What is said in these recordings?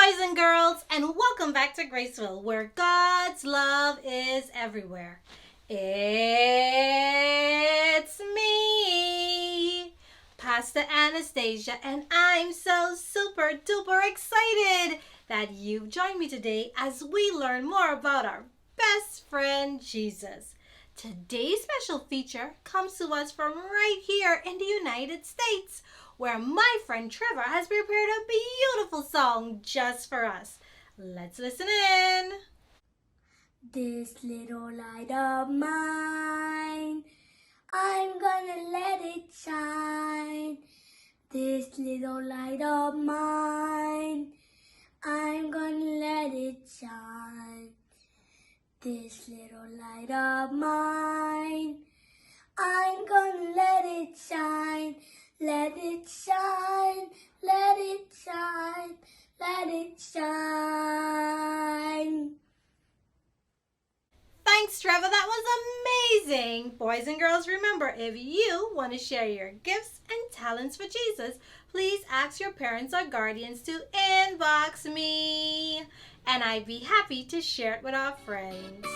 boys and girls, and welcome back to Graceville, where God's love is everywhere. It's me, Pastor Anastacia, and I'm so super duper excited that you've joined me today as we learn more about our best friend, Jesus. Today's special feature comes to us from right here in the United States, where my friend Trevor has prepared a beautiful song just for us. Let's listen in. This little light of mine, I'm gonna let it shine. This little light of mine, I'm gonna let it shine. This little light of mine, I'm gonna let it shine. Let it shine, let it shine, let it shine. Thanks, Trevor. That was amazing. Boys and girls, remember, if you want to share your gifts and talents for Jesus, please ask your parents or guardians to inbox me, and I'd be happy to share it with our friends.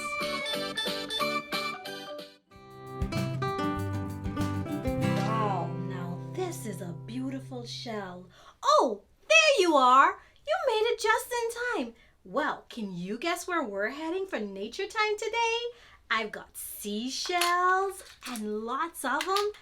Wow, now this is a beautiful shell. Oh, there you are. You made it just in time. Well, can you guess where we're heading for nature time today? I've got seashells and lots of them,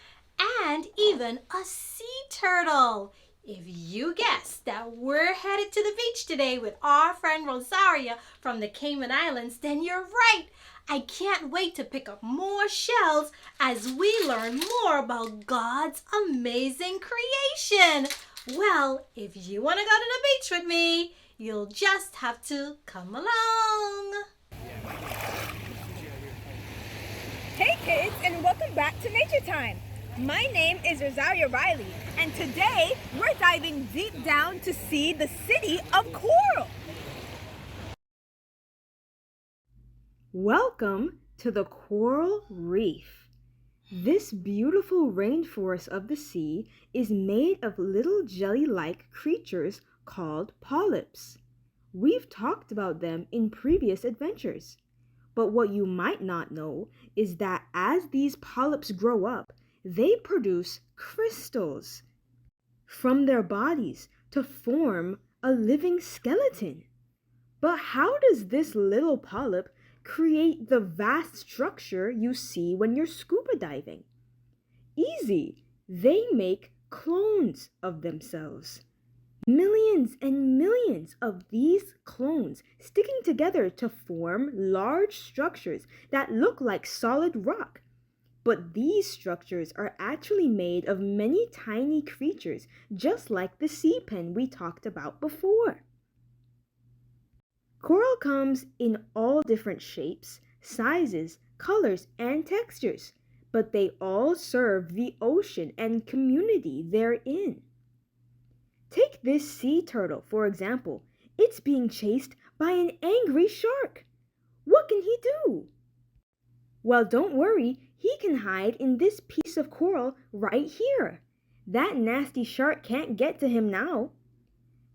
and even a sea turtle. If you guess that we're headed to the beach today with our friend Rhozaria from the Cayman Islands, then you're right. I can't wait to pick up more shells as we learn more about God's amazing creation. Well, if you want to go to the beach with me, you'll just have to come along. Hey kids, and welcome back to Nature Time. My name is Rhozaria Riley, and today we're diving deep down to see the city of coral. Welcome to the coral reef. This beautiful rainforest of the sea is made of little jelly-like creatures called polyps. We've talked about them in previous adventures. But what you might not know is that as these polyps grow up, they produce crystals from their bodies to form a living skeleton. But how does this little polyp create the vast structure you see when you're scuba diving? Easy. They make clones of themselves. Millions and millions of these clones sticking together to form large structures that look like solid rock. But these structures are actually made of many tiny creatures, just like the sea pen we talked about before. Coral comes in all different shapes, sizes, colors, and textures, but they all serve the ocean and community they're in. Take this sea turtle, for example. It's being chased by an angry shark. What can he do? Well, don't worry. He can hide in this piece of coral right here. That nasty shark can't get to him now.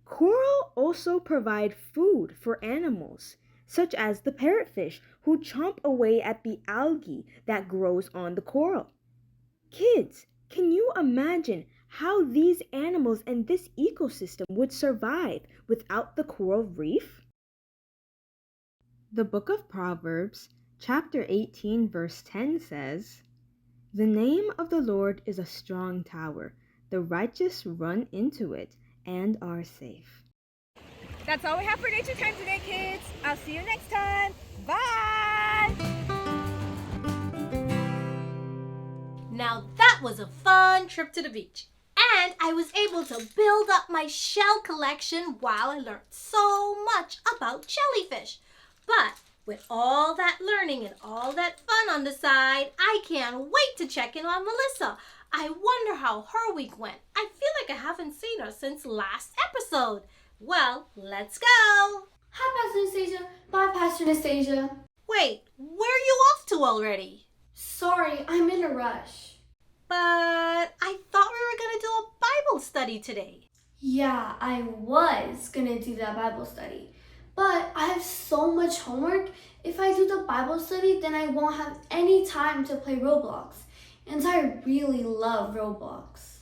Coral also provide food for animals, such as the parrotfish who chomp away at the algae that grows on the coral. Kids, can you imagine how these animals and this ecosystem would survive without the coral reef? The book of Proverbs, chapter 18, verse 10 says, "The name of the Lord is a strong tower. The righteous run into it and are safe." That's all we have for Nature Time today, kids. I'll see you next time. Bye! Now that was a fun trip to the beach. And I was able to build up my shell collection while I learned so much about jellyfish. But with all that learning and all that fun on the side, I can't wait to check in on Melissa. I wonder how her week went. I feel like I haven't seen her since last episode. Well, let's go. Hi, Pastor Anastacia. Bye, Pastor Anastacia. Wait, where are you off to already? Sorry, I'm in a rush. But I thought we were going to do a Bible study today. Yeah, I was gonna do that Bible study. But I have so much homework. If I do the Bible study, then I won't have any time to play Roblox. And I really love Roblox.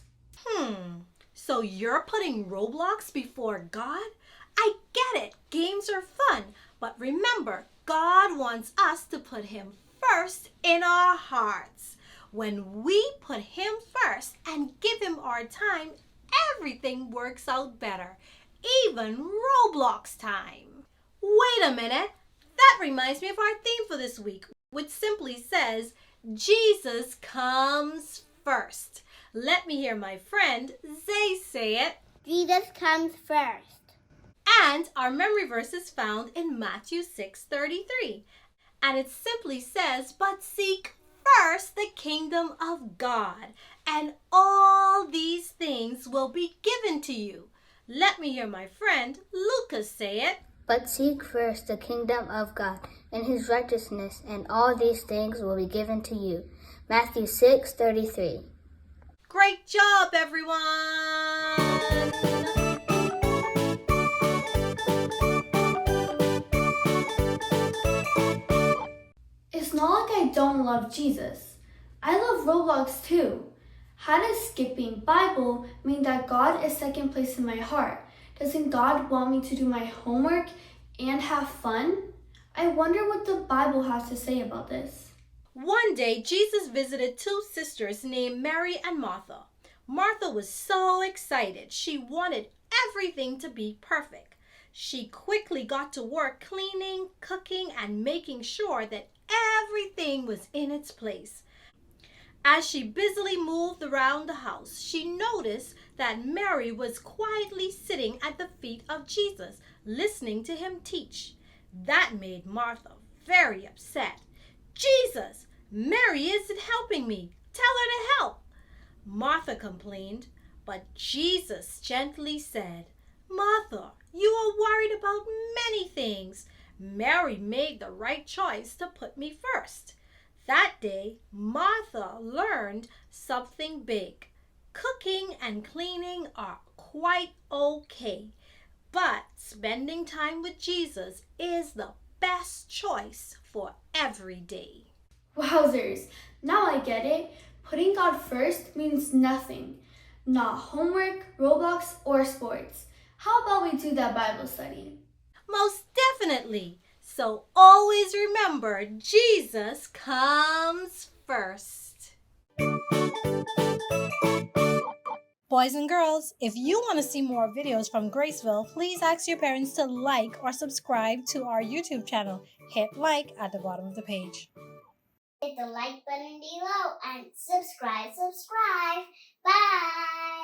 So you're putting Roblox before God? I get it. Games are fun. But remember, God wants us to put Him first in our hearts. When we put Him first and give Him our time, everything works out better. Even Roblox time. Wait a minute. That reminds me of our theme for this week, which simply says, Jesus comes first. Let me hear my friend Zay say it. Jesus comes first. And our memory verse is found in Matthew 6:33. And it simply says, but seek first the kingdom of God, and all these things will be given to you. Let me hear my friend Lucas say it. But seek first the kingdom of God and His righteousness, and all these things will be given to you. Matthew 6:33. Great job, everyone! It's not like I don't love Jesus. I love Roblox too. How does skipping Bible mean that God is second place in my heart? Doesn't God want me to do my homework and have fun? I wonder what the Bible has to say about this. One day, Jesus visited two sisters named Mary and Martha. Martha was so excited. She wanted everything to be perfect. She quickly got to work cleaning, cooking, and making sure that everything was in its place. As she busily moved around the house, she noticed that Mary was quietly sitting at the feet of Jesus, listening to him teach. That made Martha very upset. Jesus, Mary isn't helping me. Tell her to help. Martha complained, but Jesus gently said, Martha, you are worried about many things. Mary made the right choice to put me first. That day, Martha learned something big. Cooking and cleaning are quite okay, but spending time with Jesus is the best choice for every day. Wowzers, now I get it. Putting God first means nothing. Not homework, Roblox, or sports. How about we do that Bible study? Most definitely. So always remember, Jesus comes first. Boys and girls, if you want to see more videos from Graceville, please ask your parents to like or subscribe to our YouTube channel. Hit like at the bottom of the page. Hit the like button below and subscribe. Bye!